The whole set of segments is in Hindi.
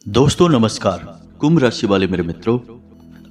दोस्तों नमस्कार। कुंभ राशि वाले मेरे मित्रों,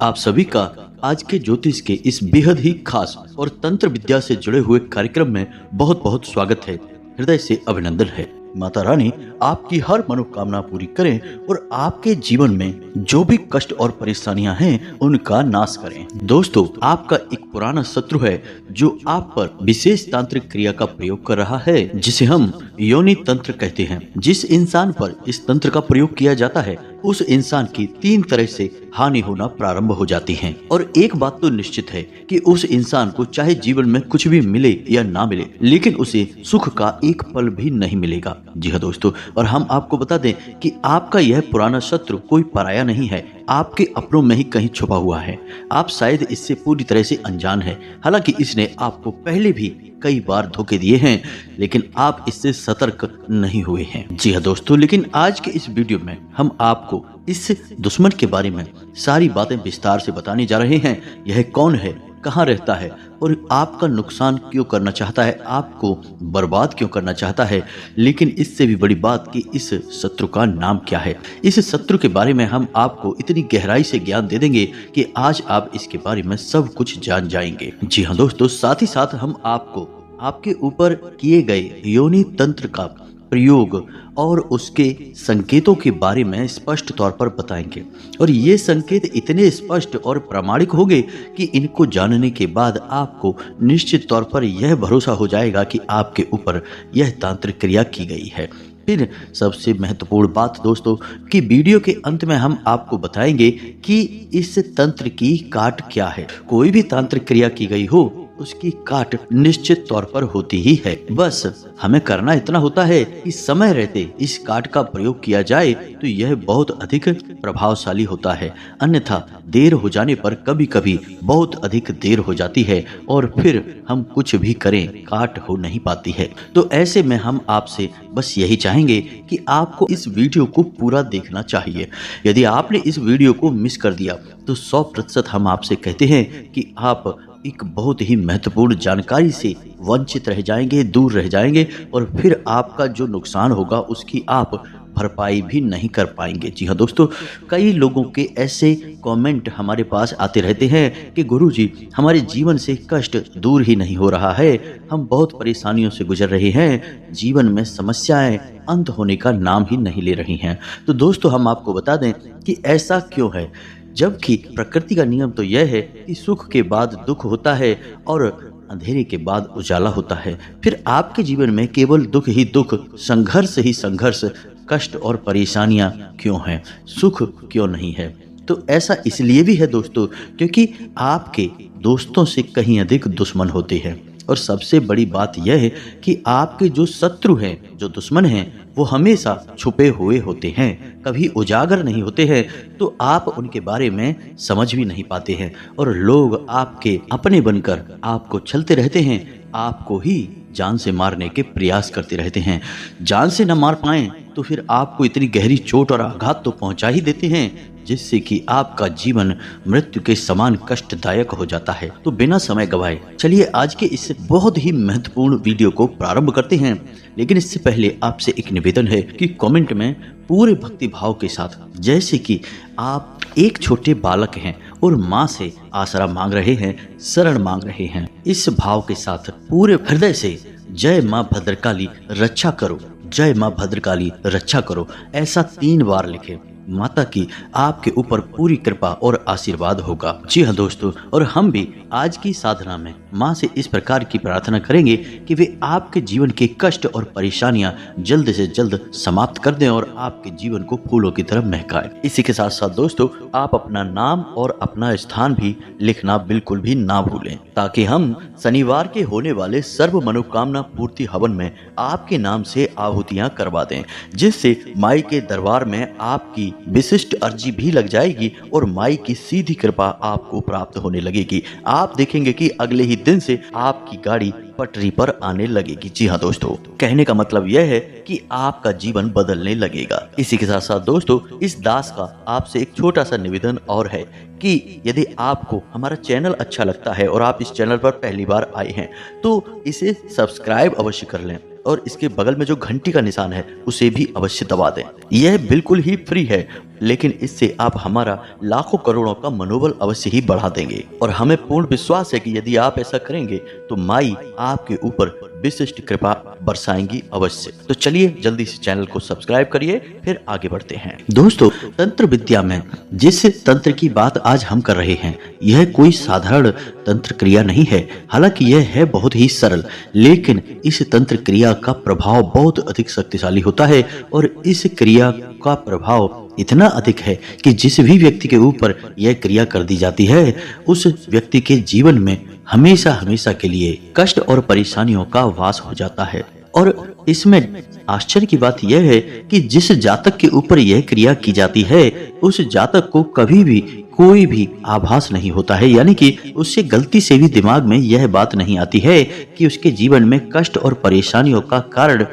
आप सभी का आज के ज्योतिष के इस बेहद ही खास और तंत्र विद्या से जुड़े हुए कार्यक्रम में बहुत बहुत स्वागत है। हृदय से अभिनंदन है। माता रानी आपकी हर मनोकामना पूरी करें और आपके जीवन में जो भी कष्ट और परेशानियां हैं उनका नाश करें। दोस्तों, आपका एक पुराना शत्रु है जो आप पर विशेष तांत्रिक क्रिया का प्रयोग कर रहा है, जिसे हम योनि तंत्र कहते हैं। जिस इंसान पर इस तंत्र का प्रयोग किया जाता है उस इंसान की 3 तरह से हानि होना प्रारंभ हो जाती है। और एक बात तो निश्चित है कि उस इंसान को चाहे जीवन में कुछ भी मिले या ना मिले, लेकिन उसे सुख का एक पल भी नहीं मिलेगा। जी हाँ दोस्तों, और हम आपको बता दें कि आपका यह पुराना शत्रु कोई पराया नहीं है, आपके अपनों में ही कहीं छुपा हुआ है। आप शायद इससे पूरी तरह से अनजान हैं। हालांकि इसने आपको पहले भी कई बार धोखे दिए हैं, लेकिन आप इससे सतर्क नहीं हुए हैं। जी हाँ दोस्तों, लेकिन आज के इस वीडियो में हम आपको इस दुश्मन के बारे में सारी बातें विस्तार से बताने जा रहे हैं। यह कौन है, कहाँ रहता है और आपका नुकसान क्यों करना चाहता है, आपको बर्बाद क्यों करना चाहता है। लेकिन इससे भी बड़ी बात कि इस शत्रु का नाम क्या है। इस शत्रु के बारे में हम आपको इतनी गहराई से ज्ञान दे देंगे कि आज आप इसके बारे में सब कुछ जान जाएंगे। जी हाँ दोस्तों, साथ ही साथ हम आपको आपके ऊपर किए गए योनि तंत्र का प्रयोग और उसके संकेतों के बारे में स्पष्ट तौर पर बताएंगे। और ये संकेत इतने स्पष्ट और प्रामाणिक होंगे कि इनको जानने के बाद आपको निश्चित तौर पर यह भरोसा हो जाएगा कि आपके ऊपर यह तांत्रिक क्रिया की गई है। फिर सबसे महत्वपूर्ण बात दोस्तों कि वीडियो के अंत में हम आपको बताएंगे कि इस तंत्र की काट क्या है। कोई भी तांत्रिक क्रिया की गई हो उसकी काट निश्चित तौर पर होती ही है। बस हमें करना इतना होता है कि समय रहते इस काट का प्रयोग किया जाए तो यह बहुत अधिक प्रभावशाली होता है। अन्यथा देर हो जाने पर कभी कभी बहुत अधिक देर हो जाती है और फिर हम कुछ भी करें काट हो नहीं पाती है। तो ऐसे में हम आपसे बस यही चाहेंगे कि आपको इस वीडियो को पूरा देखना चाहिए। यदि आपने इस वीडियो को मिस कर दिया तो 100% हम आपसे कहते हैं कि आप एक बहुत ही महत्वपूर्ण जानकारी से वंचित रह जाएंगे, दूर रह जाएंगे और फिर आपका जो नुकसान होगा उसकी आप भरपाई भी नहीं कर पाएंगे। जी हाँ दोस्तों, कई लोगों के ऐसे कमेंट हमारे पास आते रहते हैं कि गुरुजी हमारे जीवन से कष्ट दूर ही नहीं हो रहा है, हम बहुत परेशानियों से गुजर रहे हैं, जीवन में समस्याएं अंत होने का नाम ही नहीं ले रही हैं। तो दोस्तों, हम आपको बता दें कि ऐसा क्यों है, जबकि प्रकृति का नियम तो यह है कि सुख के बाद दुख होता है और अंधेरे के बाद उजाला होता है। फिर आपके जीवन में केवल दुख ही दुख, संघर्ष ही संघर्ष, कष्ट और परेशानियां क्यों हैं, सुख क्यों नहीं है। तो ऐसा इसलिए भी है दोस्तों क्योंकि आपके दोस्तों से कहीं अधिक दुश्मन होते हैं। और सबसे बड़ी बात यह है कि आपके जो शत्रु हैं, जो दुश्मन हैं, वो हमेशा छुपे हुए होते हैं, कभी उजागर नहीं होते हैं। तो आप उनके बारे में समझ भी नहीं पाते हैं और लोग आपके अपने बनकर आपको छलते रहते हैं, आपको ही जान से मारने के प्रयास करते रहते हैं। जान से न मार पाएं तो फिर आपको इतनी गहरी चोट और आघात तो पहुंचा ही देते हैं जिससे कि आपका जीवन मृत्यु के समान कष्टदायक हो जाता है। तो बिना समय गवाए चलिए आज के इस बहुत ही महत्वपूर्ण वीडियो को प्रारंभ करते हैं। लेकिन इससे पहले आपसे एक निवेदन है कि कमेंट में पूरे भक्ति भाव के साथ, जैसे कि आप एक छोटे बालक हैं और माँ से आसरा मांग रहे हैं, शरण मांग रहे हैं, इस भाव के साथ पूरे हृदय से जय माँ भद्रकाली रक्षा करो, जय माँ भद्रकाली रक्षा करो, ऐसा 3 बार लिखें। माता की आपके ऊपर पूरी कृपा और आशीर्वाद होगा। जी हाँ दोस्तों, और हम भी आज की साधना में माँ से इस प्रकार की प्रार्थना करेंगे कि वे आपके जीवन के कष्ट और परेशानियां जल्द से जल्द समाप्त कर दें और आपके जीवन को फूलों की तरह महकाएं। इसी के साथ साथ दोस्तों, आप अपना नाम और अपना स्थान भी लिखना बिल्कुल भी ना भूलें, ताकि हम शनिवार के होने वाले सर्व मनोकामना पूर्ति हवन में आपके नाम से आहुतियां करवा दें, जिससे माई के दरबार में आपकी विशिष्ट अर्जी भी लग जाएगी और माई की सीधी कृपा आपको प्राप्त होने लगेगी। आप देखेंगे कि अगले ही दिन से आपकी गाड़ी पटरी पर आने लगेगी। जी हाँ दोस्तों, कहने का मतलब यह है कि आपका जीवन बदलने लगेगा। इसी के साथ साथ दोस्तों, इस दास का आपसे एक छोटा सा निवेदन और है कि यदि आपको हमारा चैनल अच्छा लगता है और आप इस चैनल पर पहली बार आए हैं तो इसे सब्सक्राइब अवश्य कर लें और इसके बगल में जो घंटी का निशान है उसे भी अवश्य दबा दें। यह बिल्कुल ही फ्री है, लेकिन इससे आप हमारा लाखों करोड़ों का मनोबल अवश्य ही बढ़ा देंगे और हमें पूर्ण विश्वास है कि यदि आप ऐसा करेंगे तो माई आपके ऊपर विशिष्ट कृपा बरसाएंगी अवश्य। तो चलिए जल्दी से चैनल को सब्सक्राइब करिए, फिर आगे बढ़ते हैं। दोस्तों, तंत्र विद्या में जिस तंत्र की बात आज हम कर रहे हैं यह कोई साधारण तंत्र क्रिया नहीं है। हालांकि यह है बहुत ही सरल, लेकिन इस तंत्र क्रिया का प्रभाव बहुत अधिक शक्तिशाली होता है और इस क्रिया का प्रभाव इतना अधिक है कि जिस भी व्यक्ति के ऊपर यह क्रिया कर दी जाती है उस व्यक्ति के जीवन में हमेशा हमेशा के लिए कष्ट और परेशानियों का वास हो जाता है। और इसमें आश्चर्य की बात यह है कि जिस जातक के ऊपर यह क्रिया की जाती है उस जातक को कभी भी कोई भी आभास नहीं होता है, यानी कि उससे गलती से भी दिमाग में यह बात नहीं आती है कि उसके जीवन में कष्ट और परेशानियों का कारण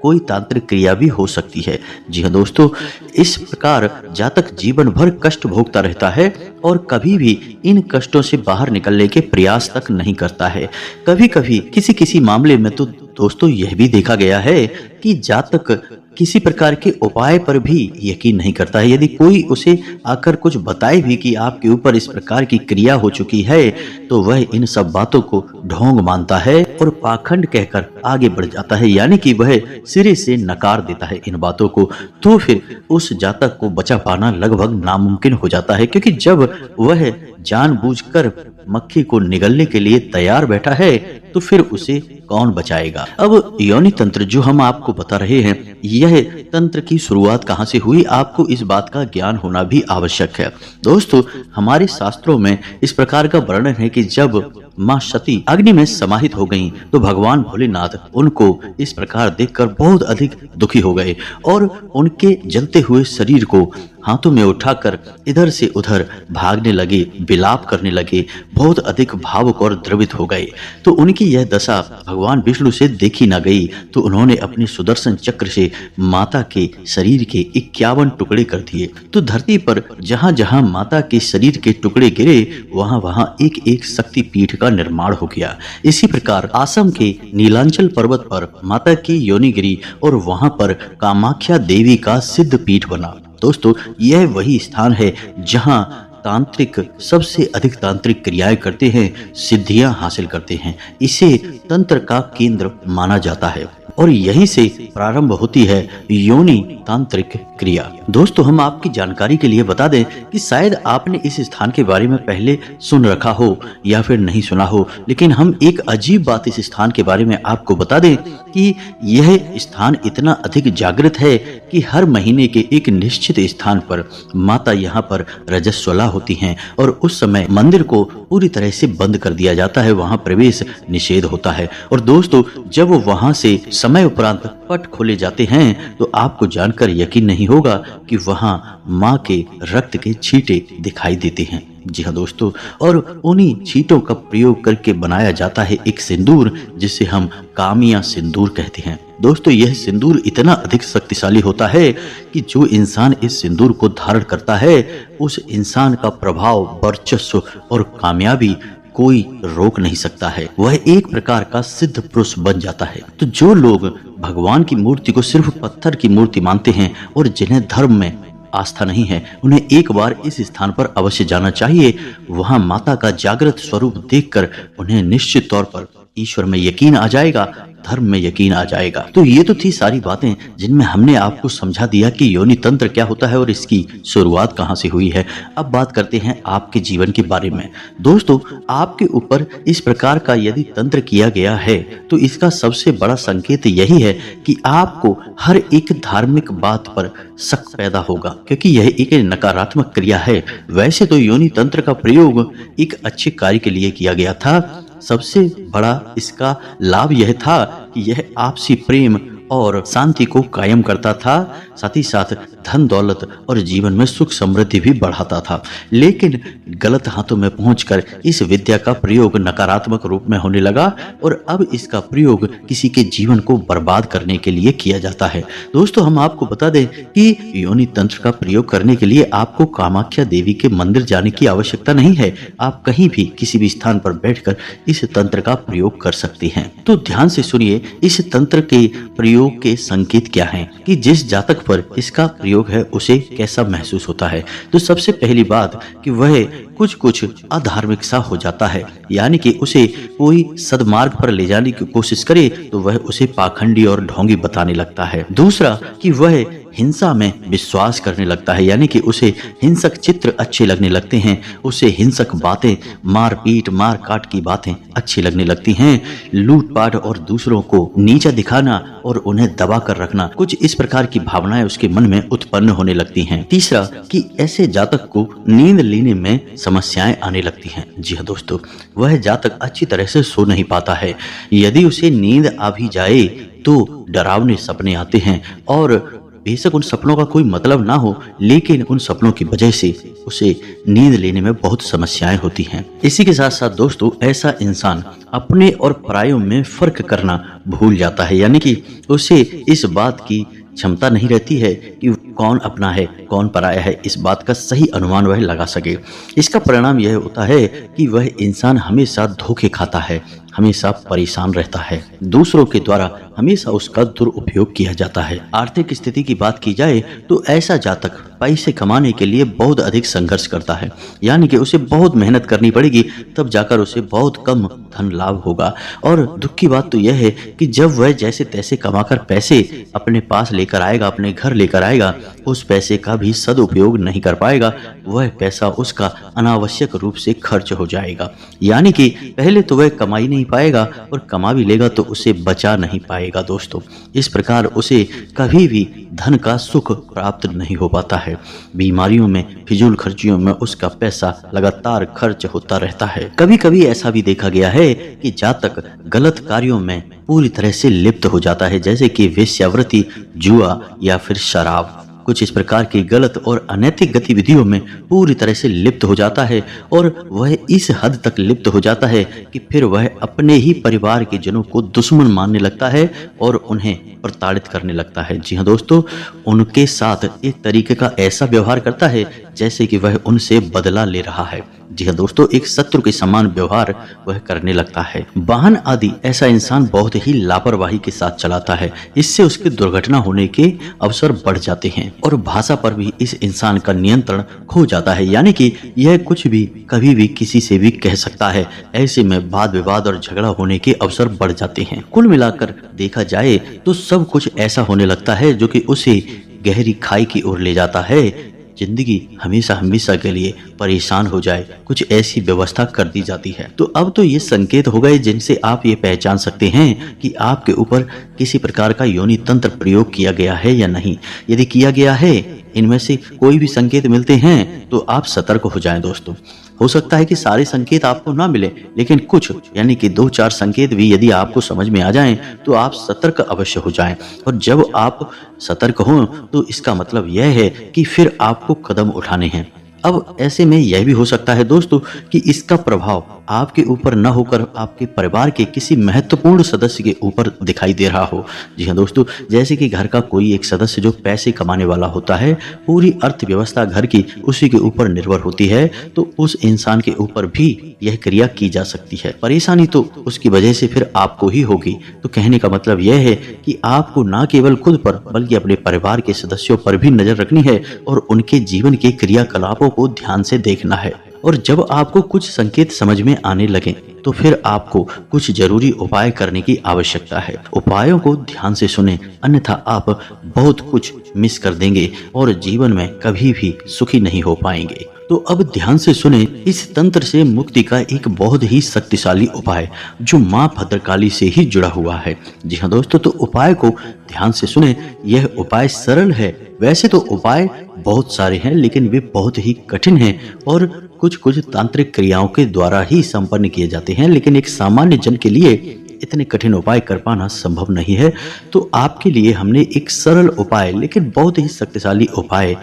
कोई तांत्रिक क्रिया भी हो सकती है। जी हाँ दोस्तों, इस प्रकार जातक जीवन भर कष्ट भोगता रहता है और कभी भी इन कष्टों से बाहर निकलने के प्रयास तक नहीं करता है। कभी कभी किसी मामले में तो दोस्तों यह भी देखा गया है कि जातक किसी प्रकार के उपाय पर भी यकीन नहीं करता है। यदि कोई उसे आकर कुछ बताए भी कि आपके ऊपर इस प्रकार की क्रिया हो चुकी है तो वह इन सब बातों को ढोंग मानता है और पाखंड कहकर आगे बढ़ जाता है, यानी कि वह सिरे से नकार देता है इन बातों को। तो फिर उस जातक को बचा पाना लगभग नामुमकिन हो जाता है, क्योंकि जब वह जानबूझकर मक्खी को निगलने के लिए तैयार बैठा है तो फिर उसे कौन बचाएगा। अब योनि तंत्र जो हम आपको बता रहे हैं, यह तंत्र की शुरुआत कहां से हुई, आपको इस बात का ज्ञान होना भी आवश्यक है। दोस्तों, हमारे शास्त्रों में इस प्रकार का वर्णन है कि जब माँ सती अग्नि में समाहित हो गईं, तो भगवान भोलेनाथ उनको इस प्रकार देखकर बहुत अधिक दुखी हो गए और उनके जलते हुए शरीर को हाथों में उठाकर इधर से उधर भागने लगे, विलाप करने लगे, बहुत अधिक भावुक और द्रवित हो गए। तो उनकी यह दशा भगवान विष्णु से देखी न गई, तो उन्होंने अपने सुदर्शन चक्र से माता के शरीर के 51 टुकड़े कर दिए। तो धरती पर जहां जहां माता के शरीर के टुकड़े गिरे वहां वहां एक एक शक्ति पीठ का निर्माण हो गया। इसी प्रकार आसम के नीलांचल पर्वत पर माता की योनि गिरी और वहां पर कामाख्या देवी का सिद्ध पीठ बना। दोस्तों, यह वही स्थान है जहां तांत्रिक सबसे अधिक तांत्रिक क्रियाएं करते हैं, सिद्धियां हासिल करते हैं। इसे तंत्र का केंद्र माना जाता है और यहीं से प्रारंभ होती है योनि तांत्रिक क्रिया। दोस्तों, हम आपकी जानकारी के लिए बता दें कि शायद आपने इस स्थान के बारे में पहले सुन रखा हो या फिर नहीं सुना हो, लेकिन हम एक अजीब बात इस स्थान के बारे में आपको बता दें कि यह स्थान इतना अधिक जागृत है कि हर महीने के एक निश्चित स्थान पर माता यहाँ पर रजस्वला होती हैं और उस समय मंदिर को पूरी तरह से बंद कर दिया जाता है, वहां प्रवेश निषेध होता है। और दोस्तों, जब वहां से समय उपरांत पट खोले जाते हैं तो आपको जानकर यकीन नहीं होगा कि वहां मां के रक्त के छींटे दिखाई देते हैं। जी हाँ दोस्तों, और उन्हीं छींटों का प्रयोग करके बनाया जाता है एक सिंदूर, जिसे हम कामिया सिंदूर कहते हैं। दोस्तों, यह सिंदूर इतना अधिक शक्तिशाली होता है कि जो इंसान इस सिंदूर को धारण करता है उस इंसान का प्रभाव, वर्चस्व और कामयाबी कोई रोक नहीं सकता है। वह एक प्रकार का सिद्ध पुरुष बन जाता है। तो जो लोग भगवान की मूर्ति को सिर्फ पत्थर की मूर्ति मानते हैं और जिन्हें धर्म में आस्था नहीं है, उन्हें एक बार इस स्थान पर अवश्य जाना चाहिए। वहां माता का जागृत स्वरूप देखकर उन्हें निश्चित तौर पर ईश्वर में यकीन आ जाएगा, धर्म में यकीन आ जाएगा। तो ये तो थी सारी बातें जिनमें हमने आपको समझा दिया कि योनि तंत्र क्या होता है और इसकी शुरुआत कहां से हुई है। अब बात करते हैं आपके जीवन के बारे में। दोस्तों, आपके ऊपर इस प्रकार का यदि तंत्र किया गया है तो इसका सबसे बड़ा संकेत यही है कि आपको हर एक धार्मिक बात पर शक पैदा होगा, क्योंकि यह एक नकारात्मक क्रिया है। वैसे तो योनि तंत्र का प्रयोग एक अच्छे कार्य के लिए किया गया था। सबसे बड़ा इसका लाभ यह था कि यह आपसी प्रेम और शांति को कायम करता था, साथ ही साथ धन दौलत और जीवन में सुख समृद्धि भी बढ़ाता था। लेकिन गलत हाथों में पहुंचकर इस विद्या का प्रयोग नकारात्मक रूप में होने लगा और अब इसका प्रयोग किसी के जीवन को बर्बाद करने के लिए किया जाता है। दोस्तों, हम आपको बता दें कि योनि तंत्र का प्रयोग करने के लिए आपको कामाख्या देवी के मंदिर जाने की आवश्यकता नहीं है। आप कहीं भी किसी भी स्थान पर बैठकर इस तंत्र का प्रयोग कर सकते हैं। तो ध्यान से सुनिए, इस तंत्र के प्रयोग के संकेत क्या हैं कि जिस जातक पर इसका प्रयोग है उसे कैसा महसूस होता है। तो सबसे पहली बात कि वह कुछ अधार्मिक सा हो जाता है, यानी कि उसे कोई सदमार्ग पर ले जाने की कोशिश करे तो वह उसे पाखंडी और ढोंगी बताने लगता है। दूसरा कि वह हिंसा में विश्वास करने लगता है, यानी कि उसे हिंसक चित्र अच्छे लगने लगते हैं, उसे हिंसक बातें, मारपीट मार काट की बातें अच्छी लगने लगती हैं। लूटपाट और दूसरों को नीचा दिखाना और उन्हें दबा कर रखना, कुछ इस प्रकार की भावनाएं उसके मन में उत्पन्न होने लगती हैं। तीसरा कि ऐसे जातक को नींद लेने में समस्याएं आने लगती हैं। जी हाँ दोस्तों, वह जातक अच्छी तरह से सो नहीं पाता है। यदि उसे नींद आ भी जाए तो डरावने सपने आते हैं और बेशक उन सपनों का कोई मतलब ना हो, लेकिन उन सपनों की वजह से उसे नींद लेने में बहुत समस्याएं होती हैं। इसी के साथ साथ दोस्तों, ऐसा इंसान अपने और परायों में फर्क करना भूल जाता है, यानी कि उसे इस बात की क्षमता नहीं रहती है कि कौन अपना है कौन पराया है, इस बात का सही अनुमान वह लगा सके। इसका परिणाम यह होता है कि वह इंसान हमेशा धोखे खाता है, हमेशा परेशान रहता है, दूसरों के द्वारा हमेशा उसका दुरुपयोग किया जाता है। आर्थिक स्थिति की बात की जाए तो ऐसा जातक पैसे कमाने के लिए बहुत अधिक संघर्ष करता है, यानी कि उसे बहुत मेहनत करनी पड़ेगी, तब जाकर उसे बहुत कम धन लाभ होगा। और दुख की बात तो यह है कि जब वह जैसे तैसे कमाकर पैसे अपने पास लेकर आएगा, अपने घर लेकर आएगा, उस पैसे का भी सदुपयोग नहीं कर पाएगा। वह पैसा उसका अनावश्यक रूप से खर्च हो जाएगा, यानी कि पहले तो वह कमाई नहीं पाएगा और कमा भी लेगा तो उसे बचा नहीं पाएगा। दोस्तों, इस प्रकार उसे कभी भी धन का सुख प्राप्त नहीं हो पाता है। बीमारियों में, फिजूल खर्चियों में उसका पैसा लगातार खर्च होता रहता है। कभी कभी ऐसा भी देखा गया है कि जातक गलत कार्यों में पूरी तरह से लिप्त हो जाता है, जैसे कि वेश्यावृत्ति, जुआ या फिर शराब। कुछ इस प्रकार की गलत और अनैतिक गतिविधियों में पूरी तरह से लिप्त हो जाता है और वह इस हद तक लिप्त हो जाता है कि फिर वह अपने ही परिवार के जनों को दुश्मन मानने लगता है और उन्हें प्रताड़ित करने लगता है। जी हाँ दोस्तों, उनके साथ एक तरीके का ऐसा व्यवहार करता है जैसे कि वह उनसे बदला ले रहा है। जी हाँ दोस्तों, एक शत्रु के समान व्यवहार वह करने लगता है। वाहन आदि ऐसा इंसान बहुत ही लापरवाही के साथ चलाता है, इससे उसकी दुर्घटना होने के अवसर बढ़ जाते हैं। और भाषा पर भी इस इंसान का नियंत्रण खो जाता है, यानी कि यह कुछ भी कभी भी किसी से भी कह सकता है। ऐसे में वाद विवाद और झगड़ा होने के अवसर बढ़ जाते हैं। कुल मिलाकर देखा जाए तो सब कुछ ऐसा होने लगता है जो कि उसे गहरी खाई की ओर ले जाता है। जिंदगी हमेशा हमेशा के लिए परेशान हो जाए, कुछ ऐसी व्यवस्था कर दी जाती है। तो अब तो ये संकेत हो गए जिनसे आप ये पहचान सकते हैं कि आपके ऊपर किसी प्रकार का योनि तंत्र प्रयोग किया गया है या नहीं। यदि किया गया है, इनमें से कोई भी संकेत मिलते हैं तो आप सतर्क हो जाएं दोस्तों। हो सकता है कि सारे संकेत आपको ना मिले, लेकिन कुछ यानी कि 2-4 संकेत भी यदि आपको समझ में आ जाएं तो आप सतर्क अवश्य हो जाएं। और जब आप सतर्क हों तो इसका मतलब यह है कि फिर आपको कदम उठाने हैं। अब ऐसे में यह भी हो सकता है दोस्तों कि इसका प्रभाव आपके ऊपर न होकर आपके परिवार के किसी महत्वपूर्ण सदस्य के ऊपर दिखाई दे रहा हो। जी हाँ दोस्तों, जैसे कि घर का कोई एक सदस्य जो पैसे कमाने वाला होता है, पूरी अर्थव्यवस्था घर की उसी के ऊपर निर्भर होती है, तो उस इंसान के ऊपर भी यह क्रिया की जा सकती है। परेशानी तो उसकी वजह से फिर आपको ही होगी। तो कहने का मतलब यह है कि आपको न केवल खुद पर बल्कि अपने परिवार के सदस्यों पर भी नजर रखनी है और उनके जीवन के क्रियाकलापों को ध्यान से देखना है। और जब आपको कुछ संकेत समझ में आने लगे तो फिर आपको कुछ जरूरी उपाय करने की आवश्यकता है। उपायों को ध्यान से सुने, अन्यथा आप बहुत कुछ मिस कर देंगे और जीवन में कभी भी सुखी नहीं हो पाएंगे। तो अब ध्यान से सुने इस तंत्र से मुक्ति का एक बहुत ही शक्तिशाली उपाय जो माँ भद्रकाली से ही जुड़ा हुआ है। जी हाँ दोस्तों, तो उपाय को ध्यान से सुने। यह उपाय सरल है। वैसे तो उपाय बहुत सारे हैं, लेकिन वे बहुत ही कठिन हैं और कुछ तांत्रिक क्रियाओं के द्वारा ही संपन्न किए जाते हैं। लेकिन एक सामान्य जन के लिए इतने कठिन उपाय कर पाना संभव नहीं है, तो आपके लिए हमने एक सरल उपाय लेकिन बहुत ही शक्तिशाली उपाय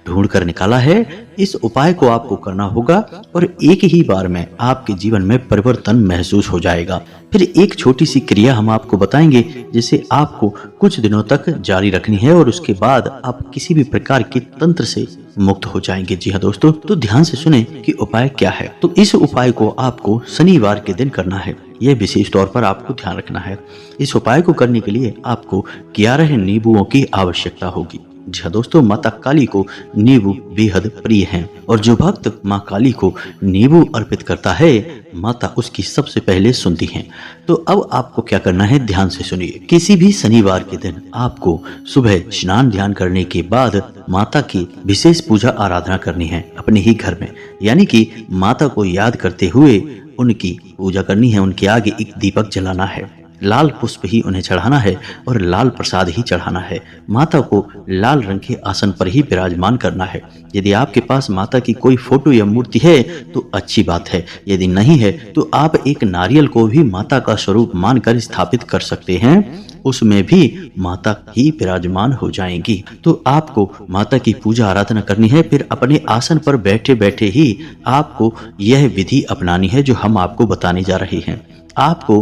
ढूंढ कर निकाला है। इस उपाय को आपको करना होगा और एक ही बार में आपके जीवन में परिवर्तन महसूस हो जाएगा। फिर एक छोटी सी क्रिया हम आपको बताएंगे जिसे आपको कुछ दिनों तक जारी रखनी है और उसके बाद आप किसी भी प्रकार के तंत्र से मुक्त हो जाएंगे। जी हाँ दोस्तों, तो ध्यान से सुने कि उपाय क्या है। तो इस उपाय को आपको शनिवार के दिन करना है, यह विशेष तौर पर आपको ध्यान रखना है। इस उपाय को करने के लिए आपको 11 नींबुओं की आवश्यकता होगी। जी हाँ दोस्तों, माता काली को नींबू बेहद प्रिय हैं और जो भक्त माँ काली को नींबू अर्पित करता है, माता उसकी सबसे पहले सुनती हैं। तो अब आपको क्या करना है, ध्यान से सुनिए। किसी भी शनिवार के दिन आपको सुबह स्नान ध्यान करने के बाद माता की विशेष पूजा आराधना करनी है अपने ही घर में, यानी कि माता को याद करते हुए उनकी पूजा करनी है। उनके आगे एक दीपक जलाना है, लाल पुष्प ही उन्हें चढ़ाना है और लाल प्रसाद ही चढ़ाना है। माता को लाल रंग के आसन पर ही विराजमान करना है। यदि आपके पास माता की कोई फोटो या मूर्ति है तो अच्छी बात है, यदि नहीं है तो आप एक नारियल को भी माता का स्वरूप मानकर स्थापित कर सकते हैं, उसमें भी माता ही विराजमान हो जाएंगी। तो आपको माता की पूजा आराधना करनी है। फिर अपने आसन पर बैठे बैठे ही आपको यह विधि अपनानी है जो हम आपको बताने जा रहे हैं। आपको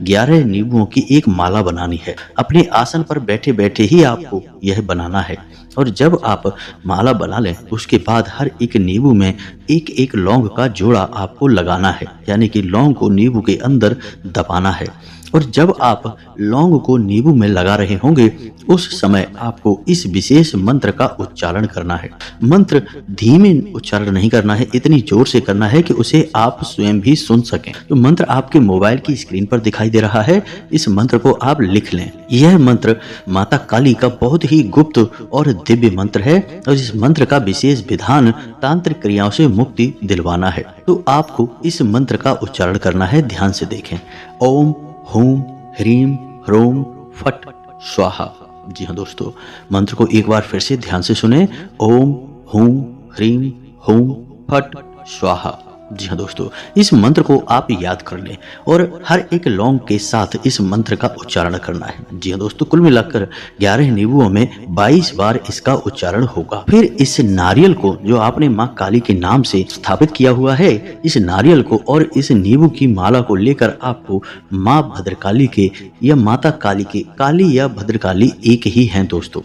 11 नींबुओं की एक माला बनानी है। अपने आसन पर बैठे बैठे ही आपको यह बनाना है और जब आप माला बना लें उसके बाद हर एक नींबू में एक एक लौंग का जोड़ा आपको लगाना है, यानी कि लौंग को नींबू के अंदर दबाना है। और जब आप लौंग को नींबू में लगा रहे होंगे उस समय आपको इस विशेष मंत्र का उच्चारण करना है। मंत्र धीमे उच्चारण नहीं करना है, इतनी जोर से करना है कि उसे आप स्वयं भी सुन सकें। तो मंत्र आपके मोबाइल की स्क्रीन पर दिखाई दे रहा है, इस मंत्र को आप लिख लें। यह मंत्र माता काली का बहुत ही गुप्त और दिव्य मंत्र है और इस मंत्र का विशेष विधान तांत्रिक क्रियाओं से मुक्ति दिलवाना है। तो आपको इस मंत्र का उच्चारण करना है, ध्यान से देखें। ओम हूम ह्रीम ह्रोम फट स्वाहा। जी हाँ दोस्तों, मंत्र को एक बार फिर से ध्यान से सुने। ओम हूम ह्रीम हूम फट स्वाहा। जी हाँ दोस्तों, इस मंत्र को आप याद कर लें और हर एक लौंग के साथ इस मंत्र का उच्चारण करना है। जी हाँ दोस्तों, कुल मिलाकर 11 नींबुओं में 22 बार इसका उच्चारण होगा। फिर इस नारियल को जो आपने माँ काली के नाम से स्थापित किया हुआ है, इस नारियल को और इस नींबू की माला को लेकर आपको माँ भद्रकाली के या माता काली के, काली या भद्रकाली एक ही हैं दोस्तों,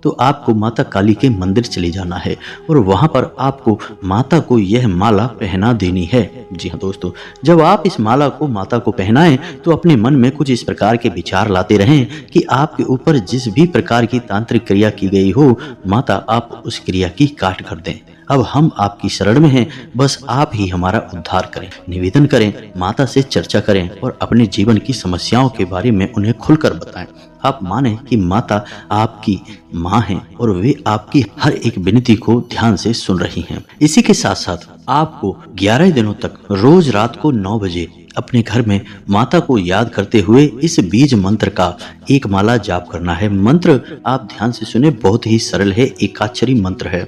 तो आपको माता काली के मंदिर चले जाना है और वहां पर आपको माता को यह माला पहना देनी है। जी हाँ दोस्तों, जब आप इस माला को माता को पहनाएं तो अपने मन में कुछ इस प्रकार के विचार लाते रहें कि आपके ऊपर जिस भी प्रकार की तांत्रिक क्रिया की गई हो, माता आप उस क्रिया की काट कर दें। अब हम आपकी शरण में हैं, बस आप ही हमारा उद्धार करें। निवेदन करें, माता से चर्चा करें और अपने जीवन की समस्याओं के बारे में उन्हें खुलकर बताएं। आप माने कि माता आपकी माँ हैं और वे आपकी हर एक विनती को ध्यान से सुन रही हैं। इसी के साथ साथ आपको 11 दिनों तक रोज रात को 9 बजे अपने घर में माता को याद करते हुए इस बीज मंत्र का एक माला जाप करना है। मंत्र आप ध्यान से सुने, बहुत ही सरल है, एकाक्षरी मंत्र है।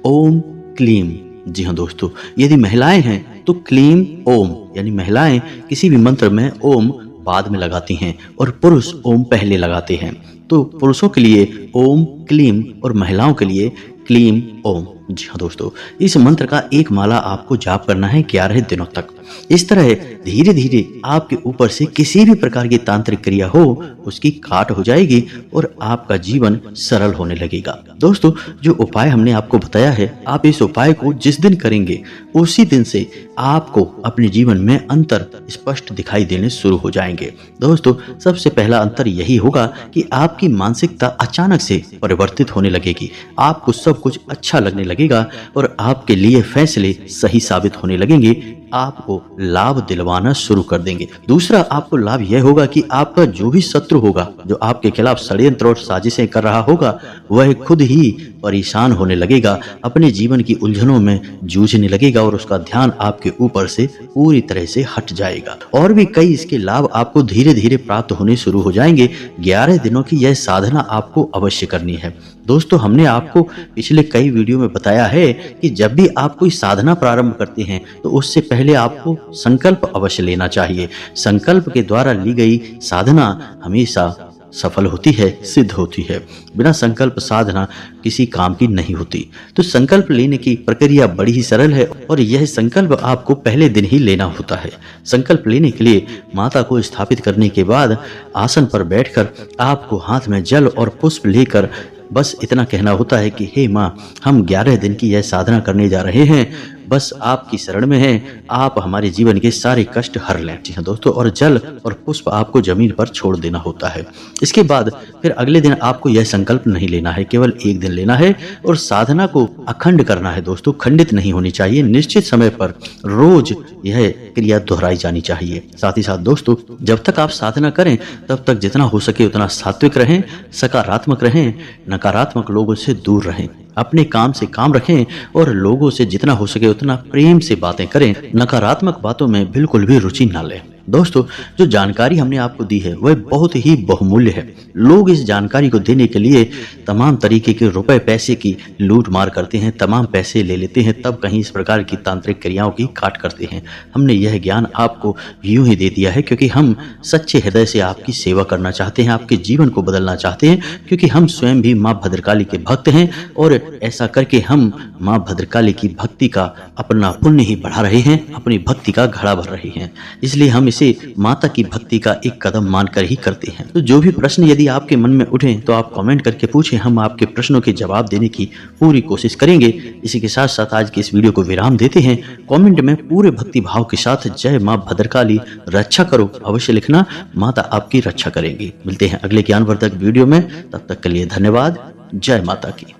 ओम क्लीम। जी हाँ दोस्तों, यदि महिलाएं हैं तो क्लीम ओम, यानी महिलाएं किसी भी मंत्र में ओम बाद में लगाती हैं और पुरुष ओम पहले लगाते हैं। तो पुरुषों के लिए ओम क्लीम और महिलाओं के लिए क्लीम ओम। जी हाँ दोस्तों, इस मंत्र का एक माला आपको जाप करना है 11 दिनों तक। इस तरह धीरे धीरे आपके ऊपर से किसी भी प्रकार की तांत्रिक क्रिया हो उसकी काट हो जाएगी और आपका जीवन सरल होने लगेगा। दोस्तों, जो उपाय हमने आपको बताया है, आप इस उपाय को जिस दिन करेंगे उसी दिन से आपको अपने जीवन में अंतर स्पष्ट दिखाई देने शुरू हो जाएंगे। दोस्तों, सबसे पहला अंतर यही होगा कि आपकी मानसिकता अचानक से परिवर्तित होने लगेगी, आपको सब कुछ अच्छा लगने लगेगा और आपके लिए फैसले सही साबित होने लगेंगे, आपको लाभ दिलवाना शुरू कर देंगे। दूसरा आपको लाभ यह होगा कि आपका जो भी शत्रु होगा, जो आपके खिलाफ षड्यंत्र और साजिशें कर रहा होगा, वह खुद ही परेशान होने लगेगा, अपने जीवन की उलझनों में जूझने लगेगा और उसका ध्यान आपके ऊपर से पूरी तरह से हट जाएगा। और भी कई इसके लाभ आपको धीरे धीरे प्राप्त होने शुरू हो जाएंगे। 11 दिनों की यह साधना आपको अवश्य करनी है। दोस्तों हमने आपको पिछले कई वीडियो में बताया है कि जब भी आप कोई साधना प्रारंभ करते हैं तो उससे पहले आपको संकल्प अवश्य लेना चाहिए। संकल्प के द्वारा ली गई साधना हमेशा सफल होती है, सिद्ध होती है। बिना संकल्प साधना किसी काम की नहीं होती। तो संकल्प लेने की प्रक्रिया बड़ी ही सरल है और यह संकल्प आपको पहले दिन ही लेना होता है। संकल्प लेने के लिए माता को स्थापित करने के बाद आसन पर बैठकर आपको हाथ में जल और पुष्प लेकर बस इतना कहना होता है कि हे माँ, हम 11 दिन की यह साधना करने जा रहे हैं, बस आपकी शरण में है, आप हमारे जीवन के सारे कष्ट हर लें। जी हाँ दोस्तों, और जल और पुष्प आपको जमीन पर छोड़ देना होता है। इसके बाद फिर अगले दिन आपको यह संकल्प नहीं लेना है, केवल एक दिन लेना है और साधना को अखंड करना है दोस्तों, खंडित नहीं होनी चाहिए। निश्चित समय पर रोज यह क्रिया दोहराई जानी चाहिए। साथ ही साथ दोस्तों, जब तक आप साधना करें तब तक जितना हो सके उतना सात्विक रहें, सकारात्मक रहें, नकारात्मक लोगों से दूर रहें, अपने काम से काम रखें और लोगों से जितना हो सके उतना प्रेम से बातें करें। नकारात्मक बातों में बिल्कुल भी रुचि ना लें। दोस्तों, जो जानकारी हमने आपको दी है वह बहुत ही बहुमूल्य है। लोग इस जानकारी को देने के लिए तमाम तरीके के रुपए पैसे की लूट मार करते हैं, तमाम पैसे ले लेते हैं, तब कहीं इस प्रकार की तांत्रिक क्रियाओं की काट करते हैं। हमने यह ज्ञान आपको यूं ही दे दिया है क्योंकि हम सच्चे हृदय से आपकी सेवा करना चाहते हैं, आपके जीवन को बदलना चाहते हैं, क्योंकि हम स्वयं भी माँ भद्रकाली के भक्त हैं और ऐसा करके हम माँ भद्रकाली की भक्ति का अपना पुण्य ही बढ़ा रहे हैं, अपनी भक्ति का घड़ा भर रहे हैं। इसलिए हम इसे माता की भक्ति का एक कदम मानकर ही करते हैं। तो जो भी प्रश्न यदि आपके मन में उठे तो आप कमेंट करके पूछें, हम आपके प्रश्नों के जवाब देने की पूरी कोशिश करेंगे। इसी के साथ साथ आज के इस वीडियो को विराम देते हैं। कमेंट में पूरे भक्ति भाव के साथ जय माँ भद्रकाली रक्षा करो अवश्य लिखना, माता आपकी रक्षा करेंगी। मिलते हैं अगले ज्ञानवर्धक वीडियो में, तब तक के लिए धन्यवाद। जय माता की।